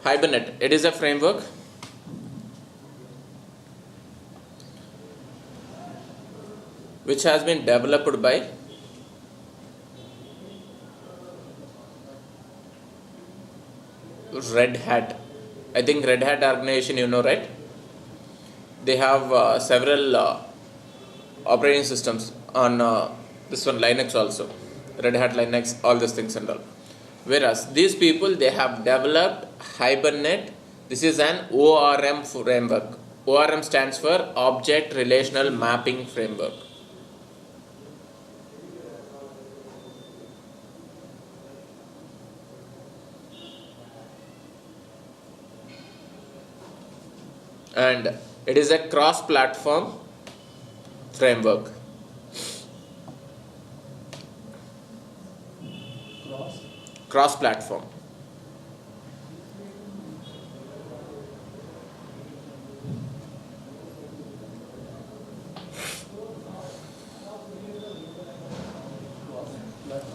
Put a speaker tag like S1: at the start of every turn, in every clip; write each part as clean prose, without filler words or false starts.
S1: Hibernate. It is a framework which has been developed by Red Hat. I think Red Hat organization, you know, right? They have several operating systems on this one, Linux also. Red Hat Linux, all these things and all. Whereas these people, they have developed Hibernate. This is an ORM framework. ORM stands for Object Relational Mapping Framework. And it is a cross-platform framework. Cross-platform.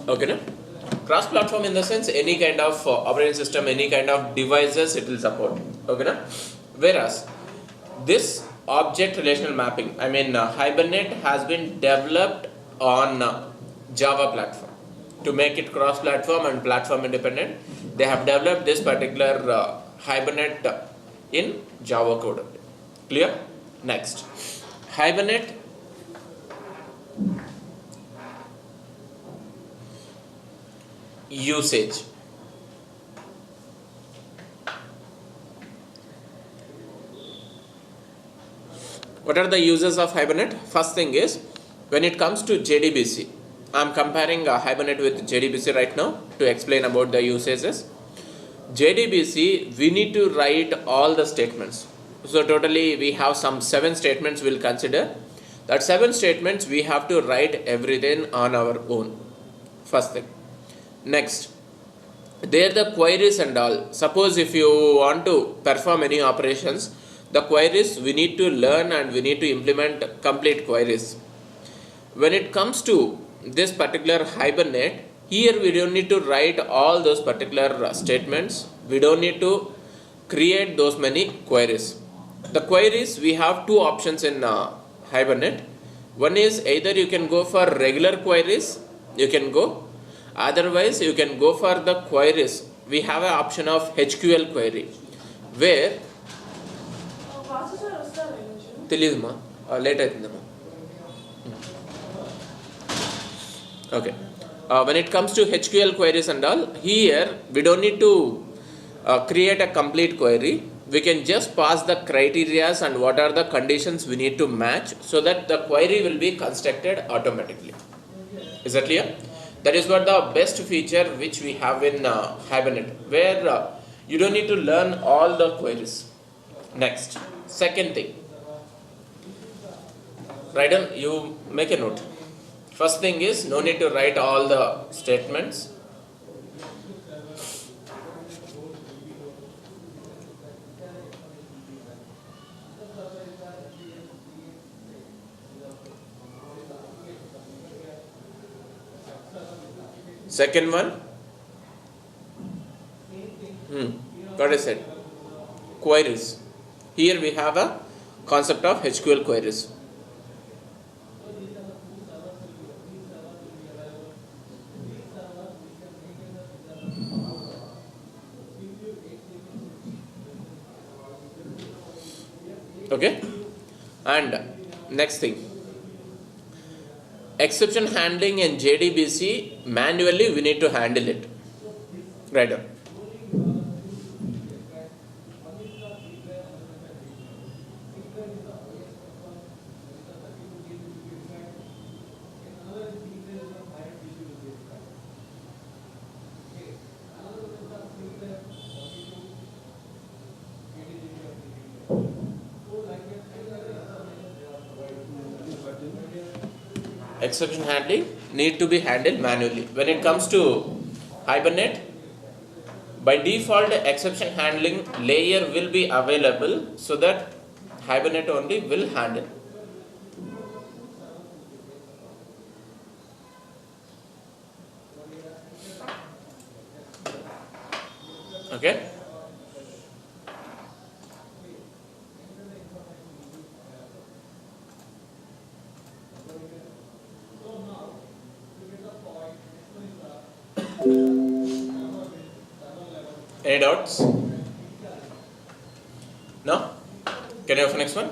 S1: Okay, no? Cross-platform in the sense any kind of operating system, any kind of devices it will support. Okay, no? Whereas this object relational mapping, I mean Hibernate has been developed on Java platform to make it cross-platform and platform independent. They have developed this particular Hibernate in Java code. Clear? Next, Hibernate usage. What are the uses of Hibernate? First thing is, when it comes to JDBC, I am comparing Hibernate with JDBC right now to explain about the usages. JDBC, we need to write all the statements. So totally we have some 7 statements we'll consider. That 7 statements we have to write everything on our own. First thing. Next, there the queries and all. Suppose if you want to perform any operations, the queries we need to learn and we need to implement complete queries. When it comes to this particular Hibernate, here we don't need to write all those particular statements. We don't need to create those many queries. The queries, we have 2 options in Hibernate. One is either you can go for regular queries, you can go. Otherwise, you can go for the queries. We have an option of HQL query, where తెలియదుమా late అవుతుందమ్మా. Okay. When it comes to HQL queries and all, here we don't need to create a complete query. We can just pass the criteria and what are the conditions we need to match so that the query will be constructed automatically. Is that clear? That is what the best feature which we have in Hibernate, where you don't need to learn all the queries. Next, second thing. Write down, you make a note. First thing is, no need to write all the statements. Second one, what I said, queries. Here we have a concept of HQL queries. Okay, and next thing, exception handling in JDBC, manually we need to handle it. Right on. Exception handling need to be handled manually. When it comes to Hibernate, by default exception handling layer will be available so that Hibernate only will handle. Okay. Any doubts? No? Can you open next one?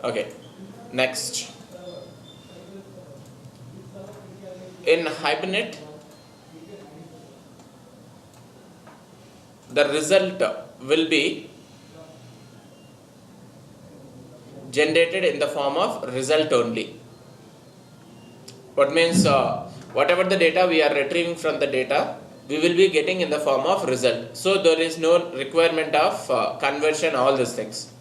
S1: Okay. Next. In Hibernate, the result will be generated in the form of result only. What means whatever the data we are retrieving from the data, we will be getting in the form of result. So there is no requirement of conversion, all these things.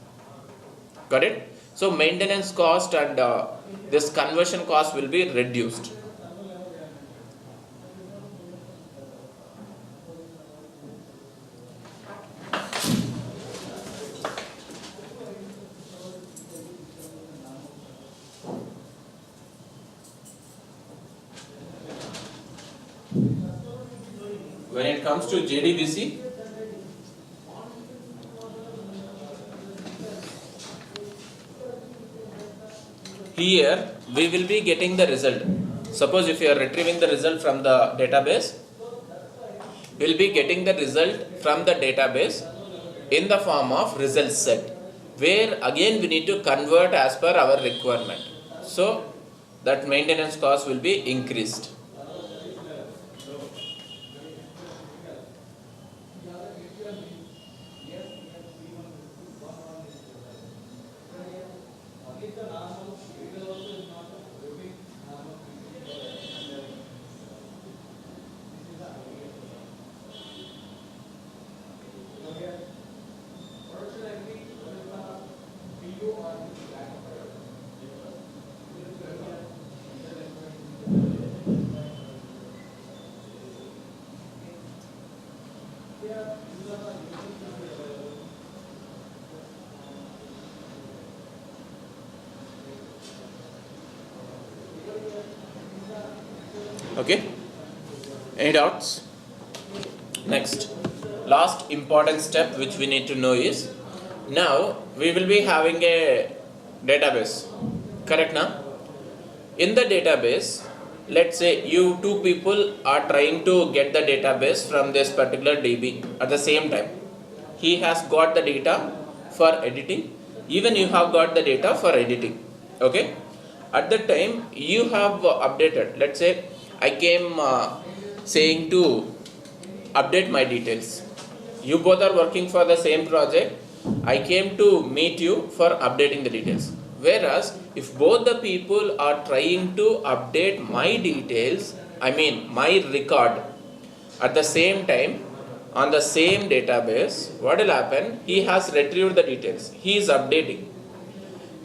S1: Got it? So maintenance cost and this conversion cost will be reduced. When it comes to JDBC, here we will be getting the result. Suppose if you are retrieving the result from the database, we will be getting the result from the database in the form of result set, where again we need to convert as per our requirement. So that maintenance cost will be increased. Okay, any doubts? Next, last important step which we need to know is, now we will be having a database, correct now? In the database, let's say you two people are trying to get the database from this particular DB at the same time. He has got the data for editing, even you have got the data for editing. Okay, at the time you have updated, let's say I came saying to update my details. You both are working for the same project. I came to meet you for updating the details. Whereas if both the people are trying to update my details, I mean my record, at the same time on the same database, what will happen? He has retrieved the details. He is updating.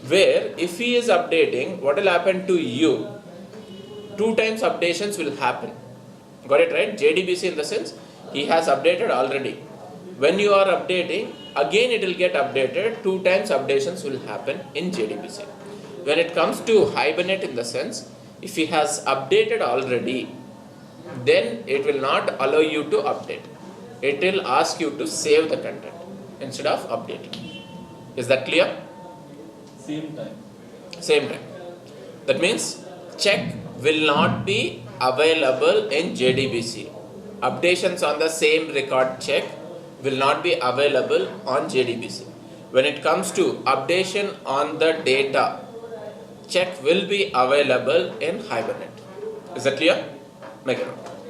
S1: Where if he is updating, what will happen to you? 2 times updations will happen. Got it right? JDBC in the sense he has updated already. When you are updating, again it will get updated. 2 times updations will happen in JDBC. When it comes to Hibernate in the sense, if he has updated already, then it will not allow you to update. It will ask you to save the content instead of updating. Is that clear?
S2: Same time.
S1: Same time. That means check will not be available in JDBC. Updations on the same record check will not be available on JDBC. When it comes to updation on the data, check will be available in Hibernate. Is that clear? Make it up.